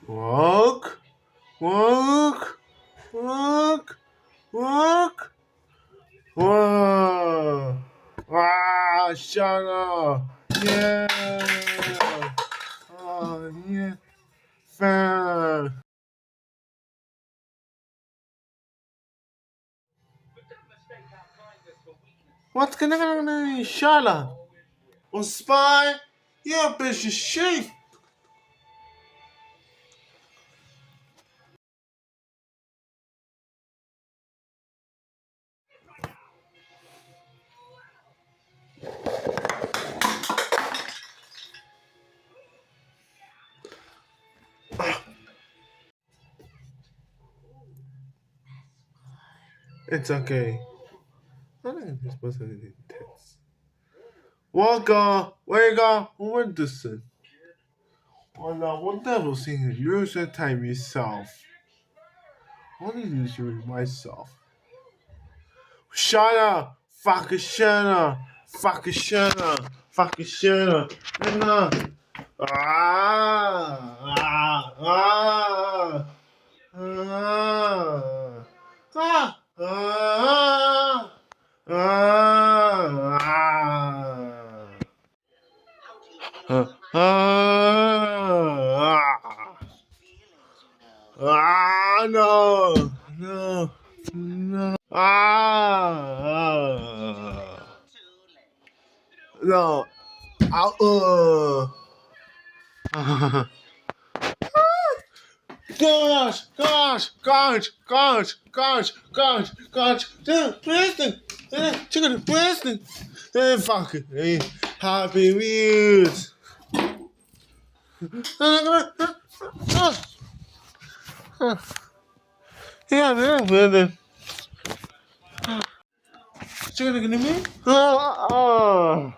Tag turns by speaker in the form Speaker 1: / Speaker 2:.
Speaker 1: Walk, walk, walk, walk. Whoa. Ah, shut up. Yeah. Oh, yeah. Fair. What's going on? Shut up. On spy? You're a piece of shit. It's okay. I don't think this person is intense. Walker, wake up, what this? What devil thing? You should time yourself. What is you myself? Shut up! Fuck shut up! Fuck shut up! Fuck shut up! No! Ah! Ah! Ah! Ah! Ah! Ah! Ah! Ah! Ah! No! No! No! Ah! No! Ah! Gosh! Gosh! Gosh! Gosh! Gosh! Gosh! Gosh! Preston! Chicken! Preston! Fuck! Happy Wheels! Yeah, man. Chicken, me? Oh.